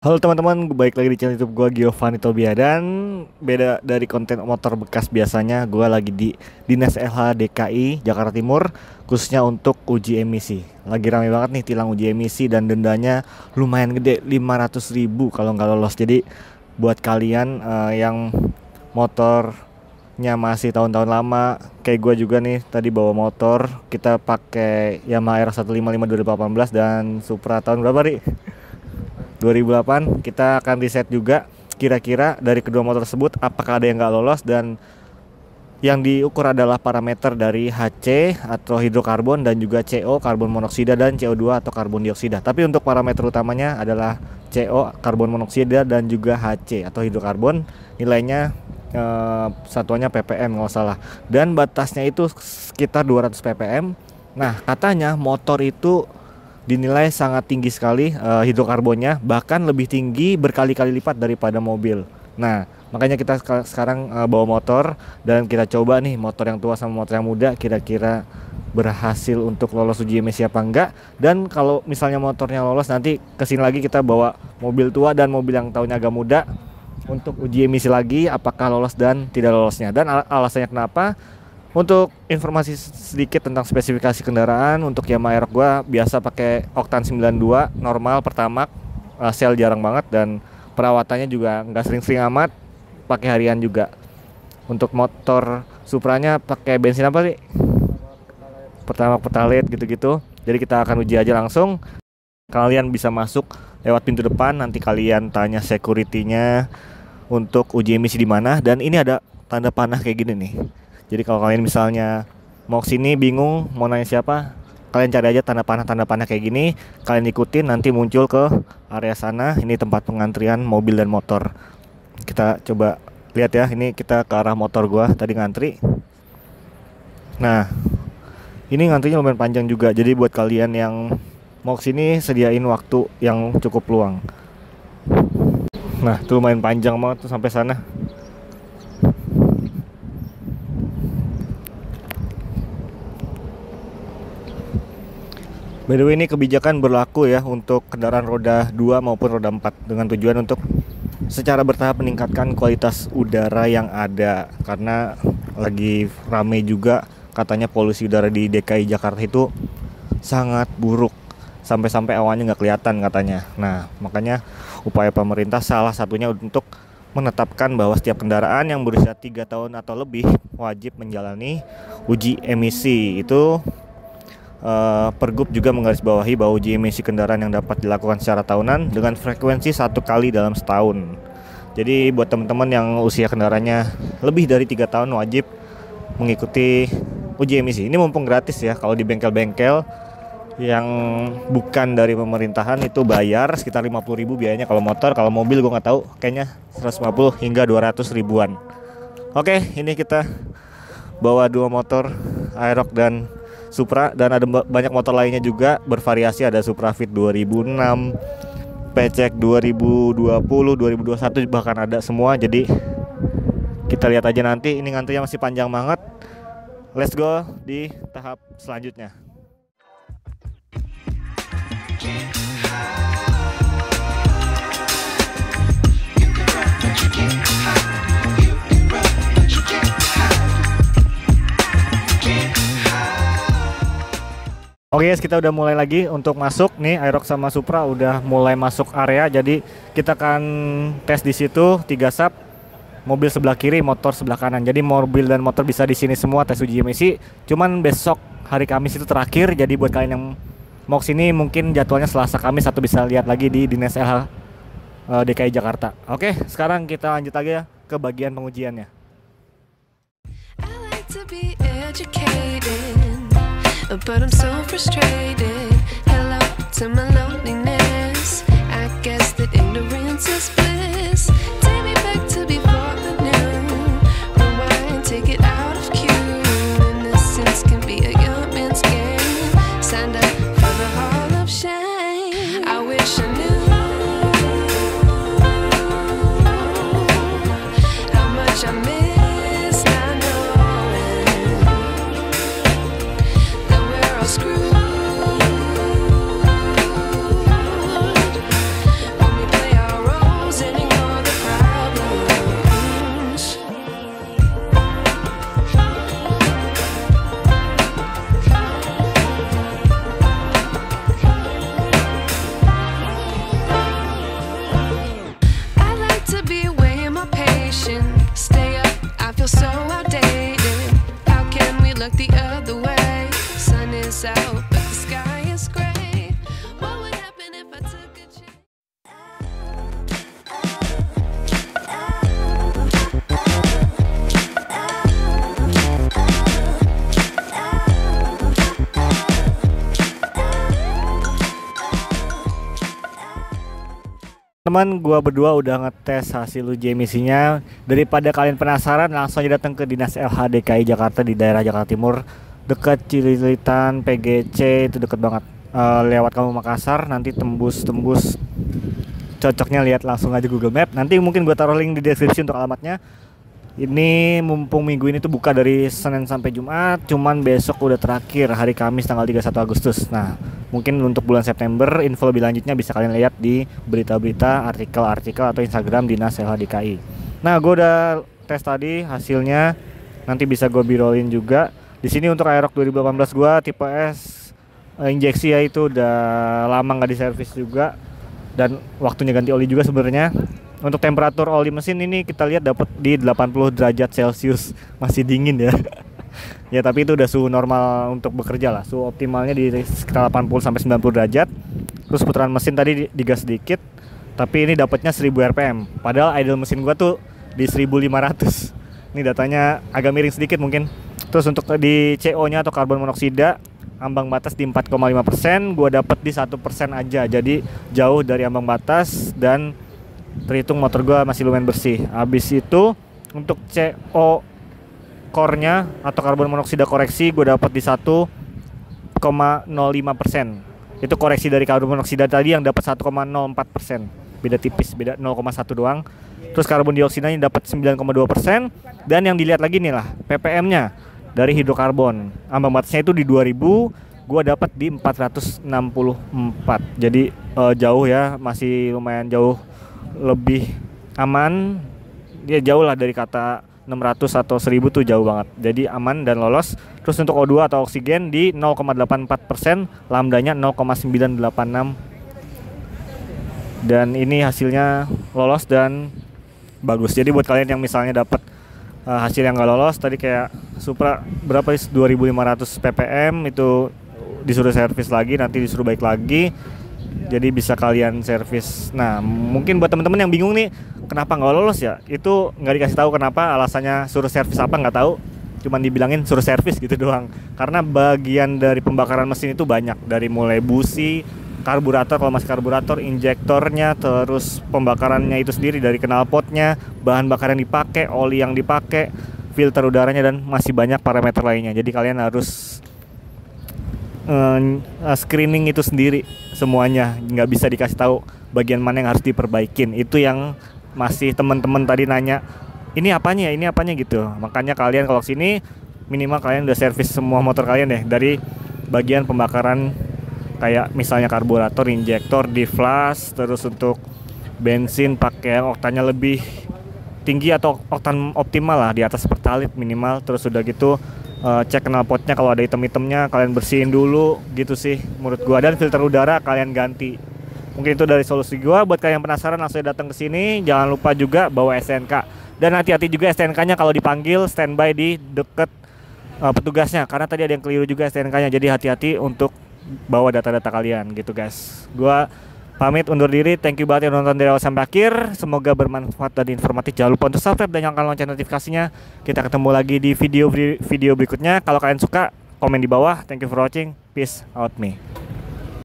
Halo teman-teman, baik lagi di channel YouTube gua Giovanni Tobia. Dan beda dari konten motor bekas biasanya, gua lagi di Dinas LH DKI Jakarta Timur, khususnya untuk uji emisi. Lagi ramai banget nih tilang uji emisi dan dendanya lumayan gede, 500.000 kalau nggak lolos. Jadi buat kalian yang motornya masih tahun-tahun lama, kayak gua juga nih tadi bawa motor, kita pakai Yamaha R155 2018 dan Supra tahun berapa, Ri? 2008. Kita akan riset juga kira-kira dari kedua motor tersebut apakah ada yang nggak lolos, dan yang diukur adalah parameter dari HC atau hidrokarbon dan juga CO karbon monoksida dan CO2 atau karbon dioksida. Tapi untuk parameter utamanya adalah CO karbon monoksida dan juga HC atau hidrokarbon. Nilainya satuannya ppm nggak salah, dan batasnya itu sekitar 200 ppm. Nah, katanya motor itu dinilai sangat tinggi sekali hidrokarbonnya, bahkan lebih tinggi berkali-kali lipat daripada mobil. Nah, makanya kita sekarang bawa motor dan kita coba nih motor yang tua sama motor yang muda, kira-kira berhasil untuk lolos uji emisi apa enggak. Dan kalau misalnya motornya lolos, nanti kesini lagi kita bawa mobil tua dan mobil yang tahunnya agak muda untuk uji emisi lagi apakah lolos dan tidak lolosnya. Dan alasannya kenapa? Untuk informasi sedikit tentang spesifikasi kendaraan, untuk Yamaha Aerox gua biasa pakai oktan 92 normal pertamax, sel jarang banget, dan perawatannya juga nggak sering-sering amat, pakai harian juga. Untuk motor Supranya pakai bensin apa sih? Pertamax Pertalite gitu-gitu. Jadi kita akan uji aja langsung. Kalian bisa masuk lewat pintu depan, nanti kalian tanya security-nya untuk uji emisi di mana, dan ini ada tanda panah kayak gini nih. Jadi kalau kalian misalnya mau kesini bingung mau nanya siapa, kalian cari aja tanda panah kayak gini, kalian ikutin, nanti muncul ke area sana. Ini tempat pengantrian mobil dan motor. Kita coba lihat ya, ini kita ke arah motor gua tadi ngantri. Nah, ini ngantrinya lumayan panjang juga. Jadi buat kalian yang mau kesini, sediain waktu yang cukup luang. Nah, tuh lumayan panjang banget tuh sampai sana. By the way, ini kebijakan berlaku ya untuk kendaraan roda 2 maupun roda 4, dengan tujuan untuk secara bertahap meningkatkan kualitas udara yang ada. Karena lagi rame juga katanya polusi udara di DKI Jakarta itu sangat buruk, sampai-sampai awannya nggak kelihatan katanya. Nah, makanya upaya pemerintah salah satunya untuk menetapkan bahwa setiap kendaraan yang berusia 3 tahun atau lebih wajib menjalani uji emisi. Itu Pergub juga menggarisbawahi bahwa uji emisi kendaraan yang dapat dilakukan secara tahunan dengan frekuensi 1 kali dalam setahun. Jadi buat teman-teman yang usia kendaraannya lebih dari 3 tahun wajib mengikuti uji emisi. Ini mumpung gratis ya. Kalau di bengkel-bengkel yang bukan dari pemerintahan itu bayar sekitar 50.000 biayanya kalau motor. Kalau mobil gue nggak tahu, kayaknya 150 hingga 200 ribuan. Oke, ini kita bawa 2 motor Aerox dan Supra, dan ada banyak motor lainnya juga bervariasi. Ada Supra Fit 2006, PCX 2020, 2021 bahkan ada semua. Jadi kita lihat aja nanti. Ini ngantrinya masih panjang banget. Let's go di tahap selanjutnya. Oke guys, kita udah mulai lagi untuk masuk nih. Aerox sama Supra udah mulai masuk area. Jadi kita akan tes di situ 3 sub, mobil sebelah kiri, motor sebelah kanan. Jadi mobil dan motor bisa di sini semua tes uji emisi. Cuman besok hari Kamis itu terakhir. Jadi buat kalian yang mau kesini mungkin jadwalnya Selasa Kamis, atau bisa lihat lagi di Dinas LH DKI Jakarta. Oke, sekarang kita lanjut lagi ya ke bagian pengujiannya. But I'm so frustrated. Hello to my loneliness. I guess that ignorance is bliss. Take me back to before the new. Rewind, take it out of cue. Innocence can be a young man's game. Signed up for the hall of shame. I wish I knew how much I miss. Screwed when we play our teman-teman, gua berdua udah ngetes hasil uji emisinya. Daripada kalian penasaran, langsung aja datang ke Dinas LH DKI Jakarta di daerah Jakarta Timur, dekat Cililitan, PGC, itu deket banget. Lewat kamu Makassar, nanti tembus cocoknya lihat langsung aja Google Map. Nanti mungkin gua taruh link di deskripsi untuk alamatnya. Ini mumpung minggu ini tuh buka dari Senin sampai Jumat, cuman besok udah terakhir hari Kamis tanggal 31 Agustus. Nah, mungkin untuk bulan September info lebih lanjutnya bisa kalian lihat di berita-berita, artikel-artikel atau Instagram Dinas LH DKI. Nah, gue udah tes tadi hasilnya, nanti bisa gue birolin juga. Di sini untuk Aerox 2018 gue tipe S injeksi ya, itu udah lama nggak diservis juga dan waktunya ganti oli juga sebenarnya. Untuk temperatur oli mesin ini kita lihat dapat di 80 derajat Celcius, masih dingin ya. Ya tapi itu udah suhu normal untuk bekerja lah. Suhu optimalnya di sekitar 80 sampai 90 derajat. Terus putaran mesin tadi digas sedikit, tapi ini dapatnya 1000 rpm. Padahal idle mesin gua tuh di 1500. Ini datanya agak miring sedikit mungkin. Terus untuk di CO-nya atau karbon monoksida, ambang batas di 4,5%, gua dapat di 1% aja. Jadi jauh dari ambang batas dan terhitung motor gua masih lumayan bersih. Habis itu untuk CO core-nya atau karbon monoksida koreksi gue dapat di 1,05%. Itu koreksi dari karbon monoksida tadi yang dapat 1,04%. Beda tipis, beda 0,1 doang. Terus karbon dioksidanya dapat 9,2%, dan yang dilihat lagi nih lah ppm-nya dari hidrokarbon. Ambang batasnya itu di 2000, gue dapat di 464. Jadi jauh ya, masih lumayan jauh lebih aman. Dia jauh lah dari kata 600 atau 1000 tuh jauh banget. Jadi aman dan lolos. Terus untuk O2 atau oksigen di 0,84%, lambdanya 0,986. Dan ini hasilnya lolos dan bagus. Jadi buat kalian yang misalnya dapat hasil yang gak lolos tadi kayak Supra berapa sih 2500 ppm itu disuruh servis lagi, nanti disuruh balik lagi. Jadi bisa kalian servis. Nah, mungkin buat teman-teman yang bingung nih, kenapa nggak lolos ya? Itu nggak dikasih tahu kenapa, alasannya suruh servis apa nggak tahu. Cuman dibilangin suruh servis gitu doang. Karena bagian dari pembakaran mesin itu banyak, dari mulai busi, karburator kalau masih karburator, injektornya, terus pembakarannya itu sendiri dari knalpotnya, bahan bakar yang dipakai, oli yang dipakai, filter udaranya, dan masih banyak parameter lainnya. Jadi kalian harus screening itu sendiri semuanya, nggak bisa dikasih tahu bagian mana yang harus diperbaikin. Itu yang masih teman-teman tadi nanya, ini apanya gitu. Makanya kalian kalau sini minimal kalian udah servis semua motor kalian deh, dari bagian pembakaran kayak misalnya karburator, injektor, deflas, terus untuk bensin pakai oktannya lebih tinggi atau oktan optimal lah, di atas pertalite minimal. Terus udah gitu cek knalpotnya, kalau ada item-itemnya kalian bersihin dulu gitu sih menurut gua, dan filter udara kalian ganti. Mungkin itu dari solusi gua. Buat kalian yang penasaran langsung datang ke sini. Jangan lupa juga bawa STNK, dan hati-hati juga STNK-nya kalau dipanggil standby di deket petugasnya, karena tadi ada yang keliru juga STNK-nya. Jadi hati-hati untuk bawa data-data kalian gitu guys. Gua pamit undur diri. Thank you banget yang nonton dari awal sampai akhir. Semoga bermanfaat dan informatif. Jangan lupa untuk subscribe dan nyalakan lonceng notifikasinya. Kita ketemu lagi di video berikutnya. Kalau kalian suka, komen di bawah. Thank you for watching. Peace out me.